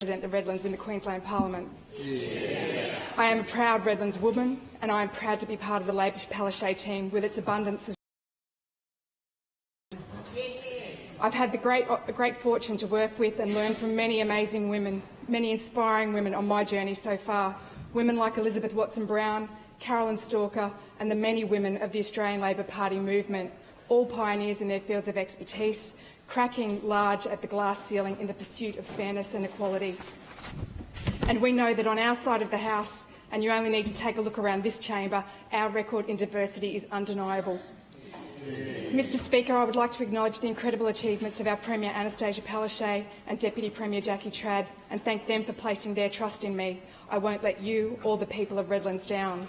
represent the Redlands in the Queensland Parliament. Yeah. I am a proud Redlands woman, and I am proud to be part of the Labor-Palaszczuk team with its abundance of... I've had the great fortune to work with and learn from many amazing women, many inspiring women on my journey so far. Women like Elizabeth Watson-Brown, Carolyn Stalker and the many women of the Australian Labor Party movement, all pioneers in their fields of expertise, cracking large at the glass ceiling in the pursuit of fairness and equality. And we know that on our side of the House, and you only need to take a look around this chamber, our record in diversity is undeniable. Mr Speaker, I would like to acknowledge the incredible achievements of our Premier Anastasia Palaszczuk and Deputy Premier Jackie Trad and thank them for placing their trust in me. I won't let you or the people of Redlands down.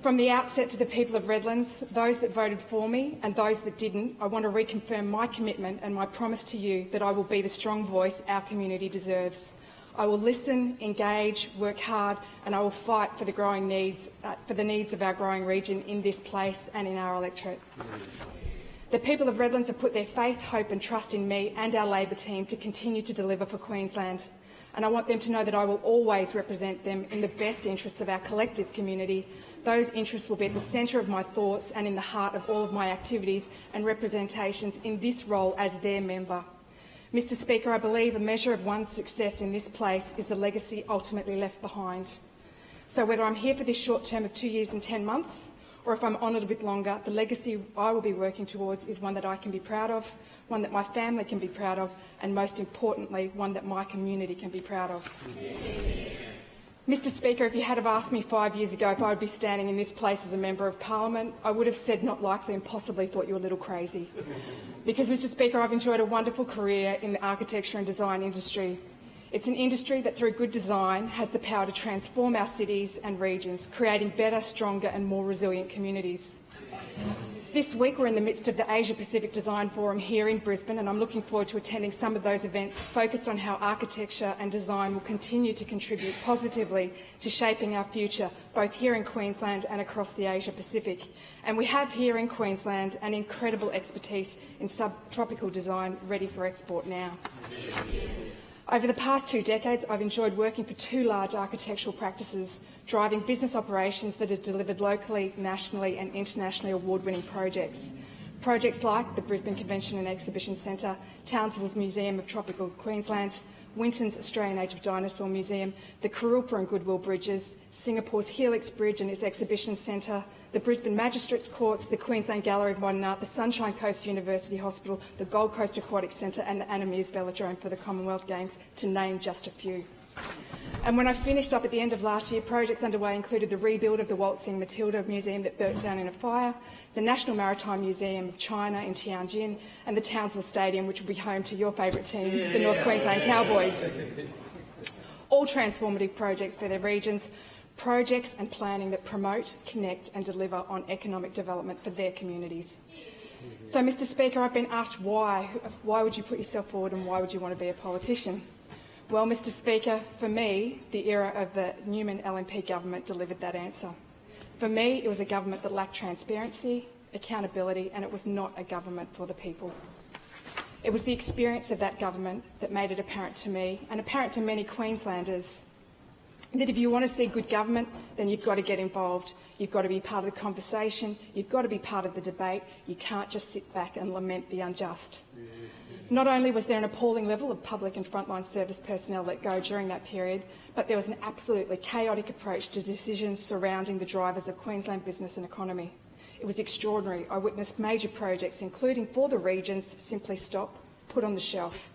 From the outset to the people of Redlands, those that voted for me and those that didn't, I want to reconfirm my commitment and my promise to you that I will be the strong voice our community deserves. I will listen, engage, work hard, and I will fight for the needs of our growing region in this place and in our electorate. The people of Redlands have put their faith, hope and trust in me and our Labor team to continue to deliver for Queensland, and I want them to know that I will always represent them in the best interests of our collective community. Those interests will be at the centre of my thoughts and in the heart of all of my activities and representations in this role as their member. Mr Speaker, I believe a measure of one's success in this place is the legacy ultimately left behind. So whether I'm here for this short term of 2 years and 10 months, or if I'm honoured a bit longer, the legacy I will be working towards is one that I can be proud of, one that my family can be proud of, and most importantly, one that my community can be proud of. Mr Speaker, if you had have asked me 5 years ago if I would be standing in this place as a Member of Parliament, I would have said not likely and possibly thought you were a little crazy. Because, Mr Speaker, I've enjoyed a wonderful career in the architecture and design industry. It's an industry that, through good design, has the power to transform our cities and regions, creating better, stronger and more resilient communities. This week we're in the midst of the Asia-Pacific Design Forum here in Brisbane, and I'm looking forward to attending some of those events focused on how architecture and design will continue to contribute positively to shaping our future, both here in Queensland and across the Asia-Pacific. And we have here in Queensland an incredible expertise in subtropical design ready for export now. Over the past 2 decades, I've enjoyed working for 2 large architectural practices, driving business operations that have delivered locally, nationally and internationally award-winning projects. Projects like the Brisbane Convention and Exhibition Centre, Townsville's Museum of Tropical Queensland, Winton's Australian Age of Dinosaur Museum, the Kurilpa and Goodwill Bridges, Singapore's Helix Bridge and its Exhibition Centre, the Brisbane Magistrates Courts, the Queensland Gallery of Modern Art, the Sunshine Coast University Hospital, the Gold Coast Aquatic Centre and the Anna Meares Velodrome for the Commonwealth Games, to name just a few. And when I finished up at the end of last year, projects underway included the rebuild of the Waltzing Matilda Museum that burnt down in a fire, the National Maritime Museum of China in Tianjin, and the Townsville Stadium, which will be home to your favourite team, the North Queensland Cowboys. All transformative projects for their regions, projects and planning that promote, connect and deliver on economic development for their communities. So, Mr Speaker, I've been asked why would you put yourself forward and why would you want to be a politician? Well, Mr Speaker, for me, the era of the Newman LNP government delivered that answer. For me, it was a government that lacked transparency, accountability, and it was not a government for the people. It was the experience of that government that made it apparent to me, and apparent to many Queenslanders, that if you want to see good government, then you've got to get involved. You've got to be part of the conversation. You've got to be part of the debate. You can't just sit back and lament the unjust. Not only was there an appalling level of public and frontline service personnel let go during that period, but there was an absolutely chaotic approach to decisions surrounding the drivers of Queensland business and economy. It was extraordinary. I witnessed major projects, including for the regions, simply stop, put on the shelf.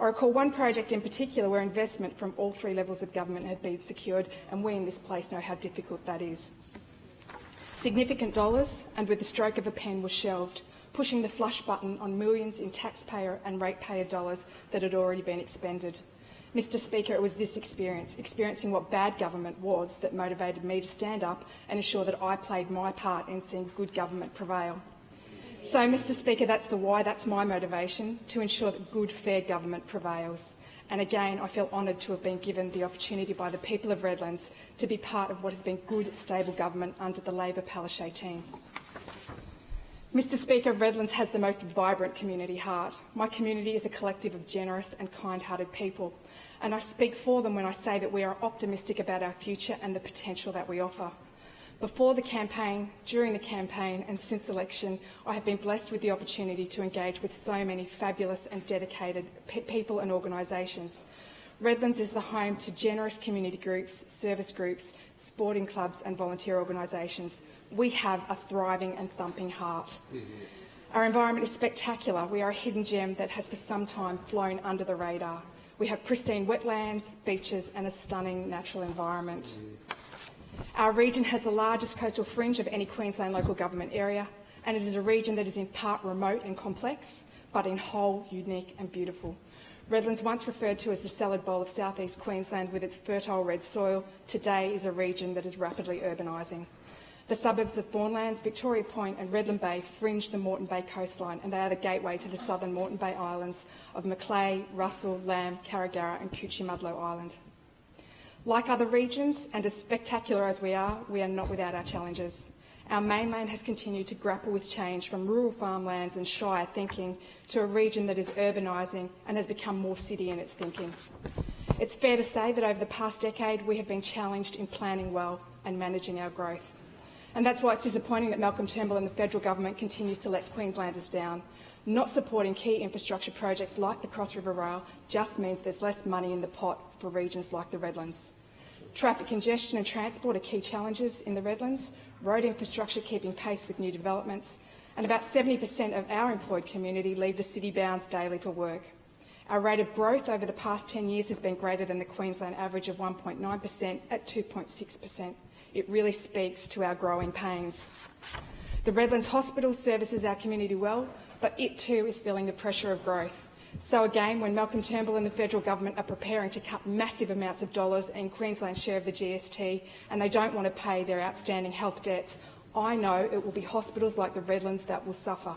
I recall one project in particular where investment from all 3 levels of government had been secured, and we in this place know how difficult that is. Significant dollars, and with the stroke of a pen, were shelved, pushing the flush button on millions in taxpayer and ratepayer dollars that had already been expended. Mr Speaker, it was this experiencing what bad government was, that motivated me to stand up and ensure that I played my part in seeing good government prevail. So, Mr Speaker, that's the why, that's my motivation, to ensure that good, fair government prevails. And again, I feel honoured to have been given the opportunity by the people of Redlands to be part of what has been good, stable government under the Labor-Palaszczuk team. Mr Speaker, Redlands has the most vibrant community heart. My community is a collective of generous and kind-hearted people, and I speak for them when I say that we are optimistic about our future and the potential that we offer. Before the campaign, during the campaign and since election, I have been blessed with the opportunity to engage with so many fabulous and dedicated people and organisations. Redlands is the home to generous community groups, service groups, sporting clubs and volunteer organisations. We have a thriving and thumping heart. Our environment is spectacular. We are a hidden gem that has for some time flown under the radar. We have pristine wetlands, beaches and a stunning natural environment. Our region has the largest coastal fringe of any Queensland local government area, and it is a region that is in part remote and complex, but in whole, unique and beautiful. Redlands, once referred to as the salad bowl of South East Queensland with its fertile red soil, today is a region that is rapidly urbanising. The suburbs of Thornlands, Victoria Point and Redland Bay fringe the Moreton Bay coastline, and they are the gateway to the southern Moreton Bay islands of Macleay, Russell, Lamb, Carragara and Coochie-Mudlow Island. Like other regions, and as spectacular as we are not without our challenges. Our mainland has continued to grapple with change from rural farmlands and shire thinking to a region that is urbanising and has become more city in its thinking. It's fair to say that over the past decade we have been challenged in planning well and managing our growth. And that's why it's disappointing that Malcolm Turnbull and the federal government continues to let Queenslanders down. Not supporting key infrastructure projects like the Cross River Rail just means there's less money in the pot for regions like the Redlands. Traffic congestion and transport are key challenges in the Redlands, road infrastructure keeping pace with new developments, and about 70% of our employed community leave the city bounds daily for work. Our rate of growth over the past 10 years has been greater than the Queensland average of 1.9% at 2.6%. It really speaks to our growing pains. The Redlands Hospital services our community well, but it too is feeling the pressure of growth. So again, when Malcolm Turnbull and the federal government are preparing to cut massive amounts of dollars in Queensland's share of the GST and they don't want to pay their outstanding health debts, I know it will be hospitals like the Redlands that will suffer.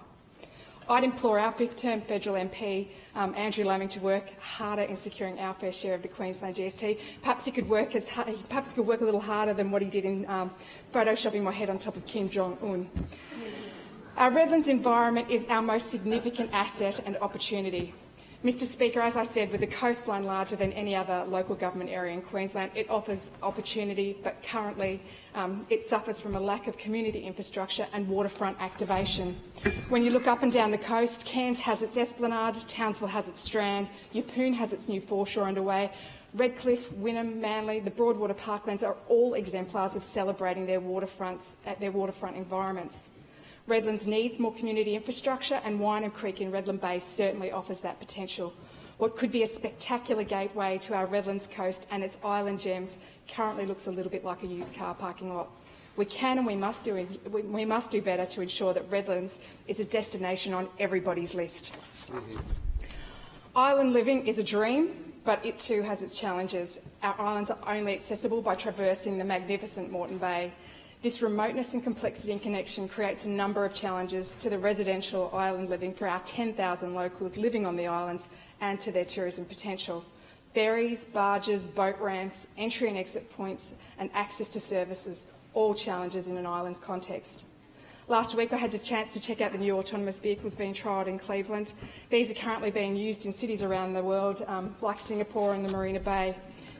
I'd implore our fifth-term federal MP, Andrew Laming, to work harder in securing our fair share of the Queensland GST. Perhaps he could work a little harder than what he did in photoshopping my head on top of Kim Jong-un. Our Redlands environment is our most significant asset and opportunity. Mr Speaker, as I said, with the coastline larger than any other local government area in Queensland, it offers opportunity, but currently it suffers from a lack of community infrastructure and waterfront activation. When you look up and down the coast, Cairns has its Esplanade, Townsville has its Strand, Yeppoon has its new foreshore underway, Redcliffe, Wynnum, Manly, the Broadwater Parklands are all exemplars of celebrating their waterfront environments. Redlands needs more community infrastructure, and Wynam Creek in Redland Bay certainly offers that potential. What could be a spectacular gateway to our Redlands coast and its island gems currently looks a little bit like a used car parking lot. We can and we must do better to ensure that Redlands is a destination on everybody's list. Island living is a dream, but it too has its challenges. Our islands are only accessible by traversing the magnificent Moreton Bay. This remoteness and complexity in connection creates a number of challenges to the residential island living for our 10,000 locals living on the islands and to their tourism potential. Ferries, barges, boat ramps, entry and exit points and access to services, all challenges in an island's context. Last week I had the chance to check out the new autonomous vehicles being trialled in Cleveland. These are currently being used in cities around the world like Singapore and the Marina Bay.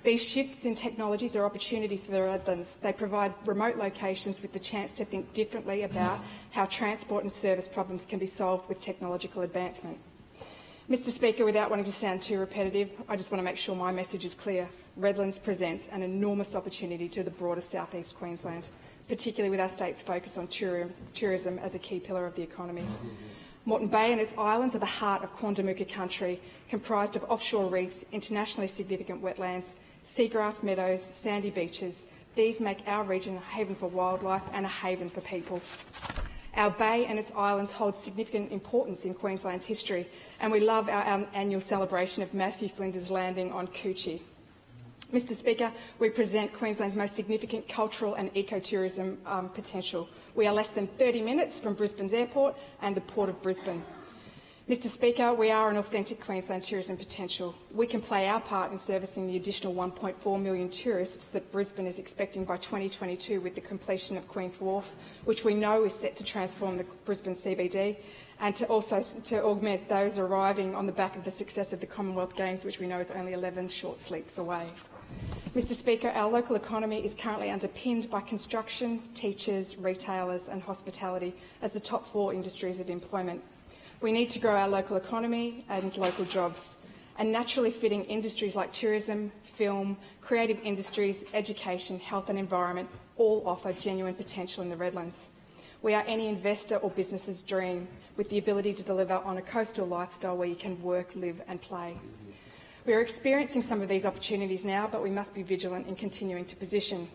These shifts in technologies are opportunities for the Redlands. They provide remote locations with the chance to think differently about how transport and service problems can be solved with technological advancement. Mr Speaker, without wanting to sound too repetitive, I just want to make sure my message is clear. Redlands presents an enormous opportunity to the broader South East Queensland, particularly with our state's focus on tourism as a key pillar of the economy. Moreton Bay and its islands are the heart of Quandamooka country, comprised of offshore reefs, internationally significant wetlands, seagrass meadows, sandy beaches. These make our region a haven for wildlife and a haven for people. Our bay and its islands hold significant importance in Queensland's history, and we love our annual celebration of Matthew Flinders landing on Coochie. Mr Speaker, we present Queensland's most significant cultural and ecotourism potential. We are less than 30 minutes from Brisbane's airport and the Port of Brisbane. Mr Speaker, we are an authentic Queensland tourism potential. We can play our part in servicing the additional 1.4 million tourists that Brisbane is expecting by 2022 with the completion of Queen's Wharf, which we know is set to transform the Brisbane CBD, and to augment those arriving on the back of the success of the Commonwealth Games, which we know is only 11 short sleeps away. Mr Speaker, our local economy is currently underpinned by construction, teachers, retailers and hospitality as the top 4 industries of employment. We need to grow our local economy and local jobs, and naturally fitting industries like tourism, film, creative industries, education, health and environment all offer genuine potential in the Redlands. We are any investor or business's dream, with the ability to deliver on a coastal lifestyle where you can work, live and play. We are experiencing some of these opportunities now, but we must be vigilant in continuing to position.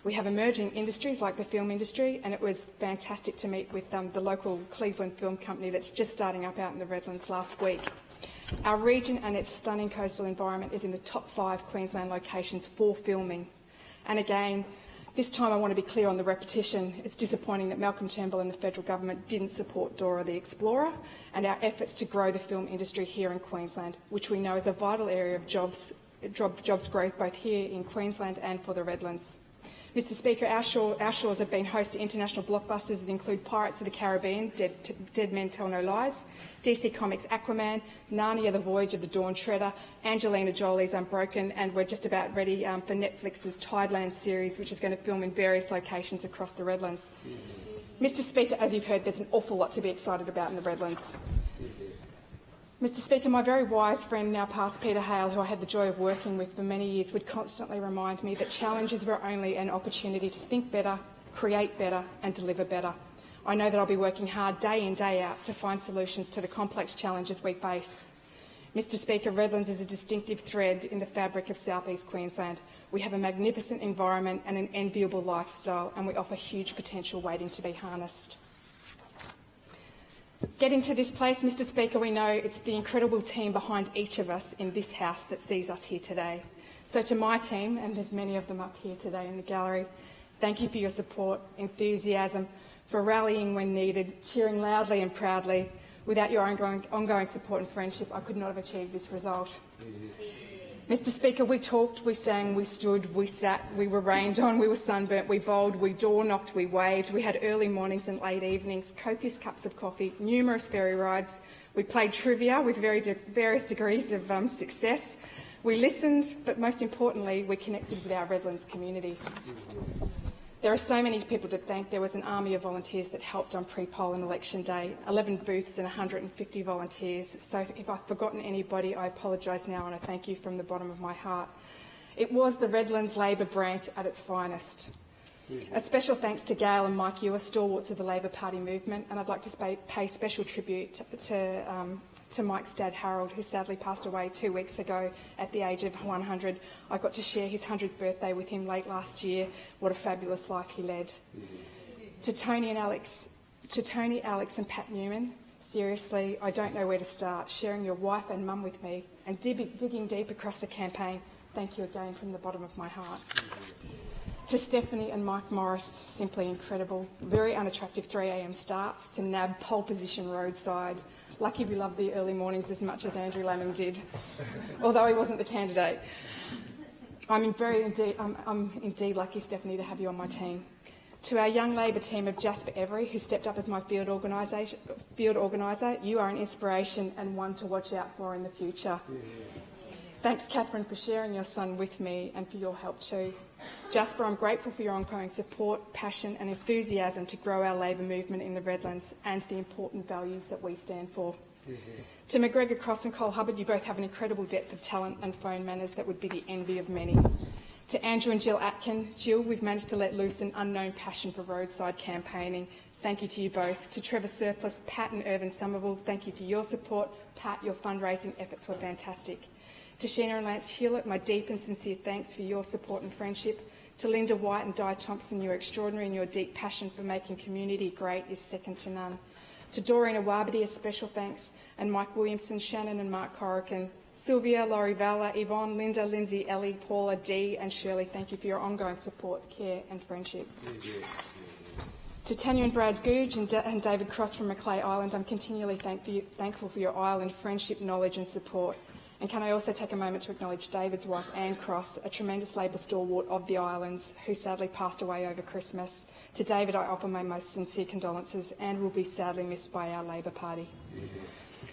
We have emerging industries like the film industry, and it was fantastic to meet with the local Cleveland film company that's just starting up out in the Redlands last week. Our region and its stunning coastal environment is in the top 5 Queensland locations for filming. And again, this time I want to be clear on the repetition. It's disappointing that Malcolm Turnbull and the federal government didn't support Dora the Explorer and our efforts to grow the film industry here in Queensland, which we know is a vital area of jobs growth both here in Queensland and for the Redlands. Mr Speaker, our shores have been host to international blockbusters that include Pirates of the Caribbean, Dead Men Tell No Lies, DC Comics' Aquaman, Narnia The Voyage of the Dawn Treader, Angelina Jolie's Unbroken, and we're just about ready for Netflix's Tideland series, which is going to film in various locations across the Redlands. Mr Speaker, as you've heard, there's an awful lot to be excited about in the Redlands. Mr Speaker, my very wise friend, now past Peter Hale, who I had the joy of working with for many years, would constantly remind me that challenges were only an opportunity to think better, create better and deliver better. I know that I'll be working hard day in, day out to find solutions to the complex challenges we face. Mr Speaker, Redlands is a distinctive thread in the fabric of South East Queensland. We have a magnificent environment and an enviable lifestyle, and we offer huge potential waiting to be harnessed. Getting to this place, Mr Speaker, we know it's the incredible team behind each of us in this House that sees us here today. So to my team, and there's many of them up here today in the gallery, thank you for your support, enthusiasm, for rallying when needed, cheering loudly and proudly. Without your ongoing support and friendship, I could not have achieved this result. Mr Speaker, we talked, we sang, we stood, we sat, we were rained on, we were sunburnt, we bowled, we door-knocked, we waved, we had early mornings and late evenings, copious cups of coffee, numerous ferry rides, we played trivia with various degrees of success, we listened, but most importantly, we connected with our Redlands community. There are so many people to thank. There was an army of volunteers that helped on pre-poll and election day, 11 booths and 150 volunteers. So if I've forgotten anybody, I apologise now and I thank you from the bottom of my heart. It was the Redlands Labor branch at its finest. A special thanks to Gail and Mike Ewer, stalwarts of the Labor Party movement, and I'd like to pay special tribute to Mike's dad, Harold, who sadly passed away 2 weeks ago at the age of 100. I got to share his 100th birthday with him late last year. What a fabulous life he led. To Tony, Alex and Pat Newman, seriously, I don't know where to start. Sharing your wife and mum with me and digging deep across the campaign, thank you again from the bottom of my heart. To Stephanie and Mike Morris, simply incredible. Very unattractive 3 a.m. starts to nab pole position roadside. Lucky we loved the early mornings as much as Andrew Laming did, although he wasn't the candidate. I'm indeed lucky, Stephanie, to have you on my team. To our young Labor team of Jasper Every, who stepped up as my field organiser, you are an inspiration and one to watch out for in the future. Thanks, Catherine, for sharing your son with me and for your help too. Jasper, I'm grateful for your ongoing support, passion and enthusiasm to grow our Labor movement in the Redlands and the important values that we stand for. To McGregor Cross and Cole Hubbard, you both have an incredible depth of talent and phone manners that would be the envy of many. To Andrew and Jill Atkin, Jill, we've managed to let loose an unknown passion for roadside campaigning. Thank you to you both. To Trevor Surplus, Pat and Irvin Somerville, thank you for your support. Pat, your fundraising efforts were fantastic. To Sheena and Lance Hewlett, my deep and sincere thanks for your support and friendship. To Linda White and Di Thompson, you're extraordinary and your deep passion for making community great is second to none. To Doreen Awabadi, a special thanks, and Mike Williamson, Shannon and Mark Corican. Sylvia, Laurie Vala, Yvonne, Linda, Lindsay, Ellie, Paula, Dee and Shirley, thank you for your ongoing support, care and friendship. To Tanya and Brad Googe and David Cross from Macleay Island, I'm continually thankful for your island friendship, knowledge and support. And can I also take a moment to acknowledge David's wife, Anne Cross, a tremendous Labor stalwart of the islands, who sadly passed away over Christmas. To David, I offer my most sincere condolences. Anne will be sadly missed by our Labor Party.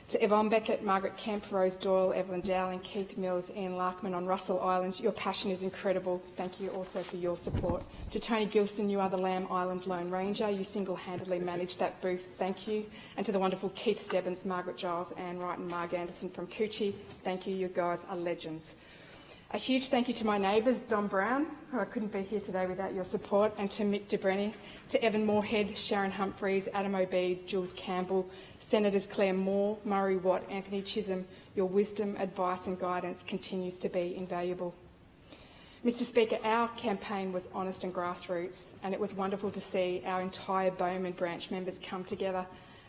To Yvonne Beckett, Margaret Kemp, Rose Doyle, Evelyn Dowling, Keith Mills, Ian Larkman on Russell Island, your passion is incredible. Thank you also for your support. To Tony Gilson, you are the Lamb Island Lone Ranger. You single-handedly managed that booth. Thank you. And to the wonderful Keith Stebbins, Margaret Giles, Anne Wright and Marg Anderson from Coochie, thank you. You guys are legends. A huge thank you to my neighbours, Don Brown, who I couldn't be here today without your support, and to Mick DeBrenny, to Evan Moorhead, Sharon Humphreys, Adam O'Bede, Jules Campbell, Senators Claire Moore, Murray Watt, Anthony Chisholm. Your wisdom, advice and guidance continues to be invaluable. Mr Speaker, our campaign was honest and grassroots, and it was wonderful to see our entire Bowman branch members come together.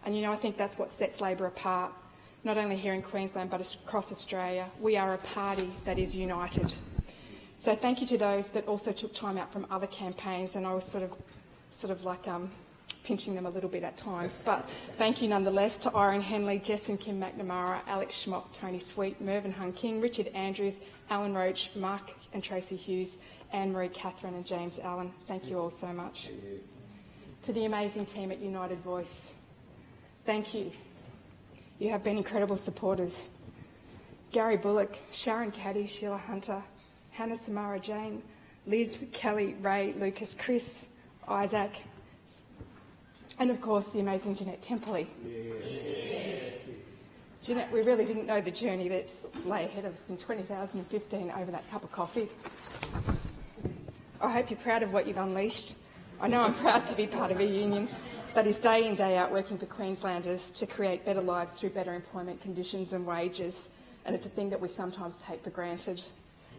And I think that's what sets Labor apart. Not only here in Queensland but across Australia, we are a party that is united. So thank you to those that also took time out from other campaigns, and I was sort of like pinching them a little bit at times, but thank you nonetheless to Irene Henley, Jess and Kim McNamara, Alex Schmock, Tony Sweet, Mervyn Hung King, Richard Andrews, Alan Roach, Mark and Tracy Hughes, Anne-Marie Catherine and James Allen. Thank you all so much. To the amazing team at United Voice, thank you. You have been incredible supporters. Gary Bullock, Sharon Caddy, Sheila Hunter, Hannah Samara Jane, Liz, Kelly, Ray, Lucas, Chris, Isaac, and of course the amazing Jeanette Templey. Jeanette, we really didn't know the journey that lay ahead of us in 2015 over that cup of coffee. I hope you're proud of what you've unleashed. I know I'm proud to be part of a union that is day in, day out working for Queenslanders to create better lives through better employment conditions and wages, and it's a thing that we sometimes take for granted.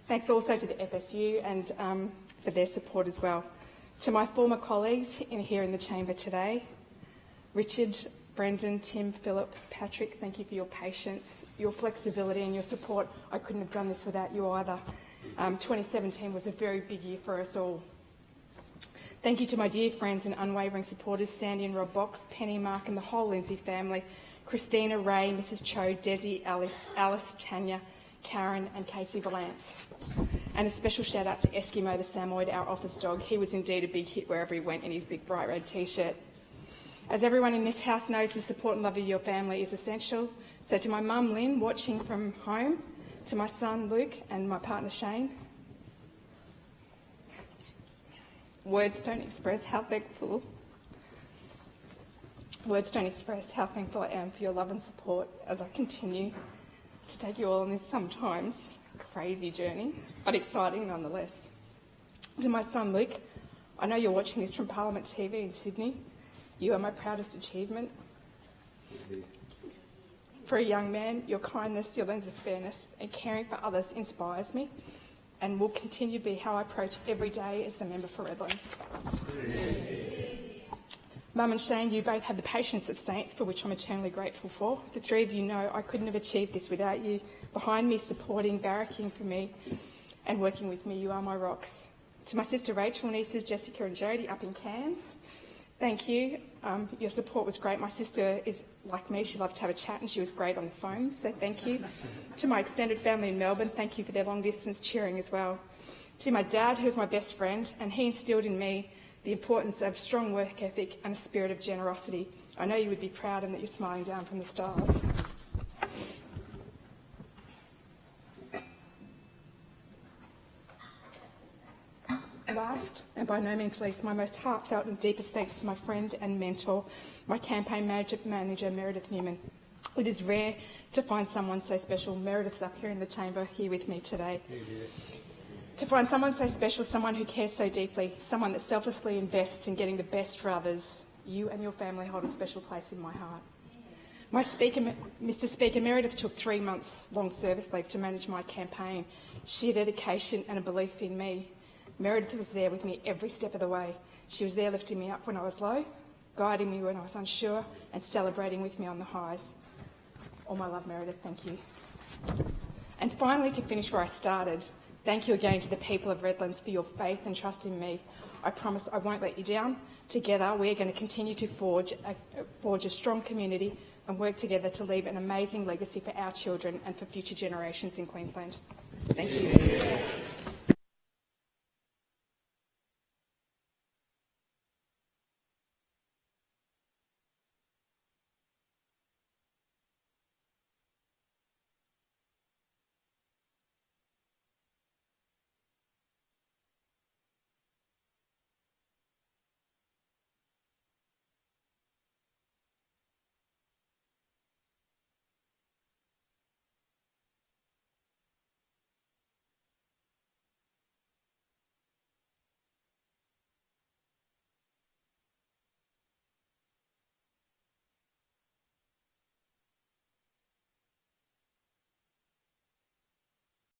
Thanks also to the FSU and for their support as well. To my former colleagues here in the chamber today, Richard, Brendan, Tim, Philip, Patrick, thank you for your patience, your flexibility and your support. I couldn't have done this without you either. 2017 was a very big year for us all. Thank you to my dear friends and unwavering supporters, Sandy and Rob Box, Penny, Mark and the whole Lindsay family, Christina, Ray, Mrs Cho, Desi, Alice, Tanya, Karen and Casey Valance. And a special shout out to Eskimo the Samoyed, our office dog. He was indeed a big hit wherever he went in his big bright red t-shirt. As everyone in this house knows, the support and love of your family is essential. So to my mum Lynn, watching from home, to my son Luke and my partner Shane, words don't express how thankful I am for your love and support as I continue to take you all on this sometimes crazy journey, but exciting nonetheless. To my son Luke, I know you're watching this from Parliament TV in Sydney. You are my proudest achievement. For a young man, your kindness, your lens of fairness and caring for others inspires me and will continue to be how I approach every day as the member for Redlands. Mum and Shane, you both have the patience of saints, for which I'm eternally grateful for. The three of you know I couldn't have achieved this without you. Behind me, supporting, barracking for me and working with me, you are my rocks. To my sister Rachel, nieces Jessica and Jodie up in Cairns, thank you. Your support was great. My sister is like me, she loved to have a chat and she was great on the phone, so thank you. To my extended family in Melbourne, thank you for their long distance cheering as well. To my dad, who's my best friend, and he instilled in me the importance of strong work ethic and a spirit of generosity. I know you would be proud and that you're smiling down from the stars. Last, and by no means least, my most heartfelt and deepest thanks to my friend and mentor, my campaign manager Meredith Newman. It is rare to find someone so special. Meredith's up here in the chamber, here with me today. To find someone so special, someone who cares so deeply, someone that selflessly invests in getting the best for others, you and your family hold a special place in my heart. Mr Speaker, Meredith took 3 months long service leave to manage my campaign. Sheer dedication and a belief in me. Meredith was there with me every step of the way. She was there lifting me up when I was low, guiding me when I was unsure, and celebrating with me on the highs. All my love, Meredith, thank you. And finally, to finish where I started, thank you again to the people of Redlands for your faith and trust in me. I promise I won't let you down. Together, we are going to continue to forge a strong community and work together to leave an amazing legacy for our children and for future generations in Queensland. Thank you.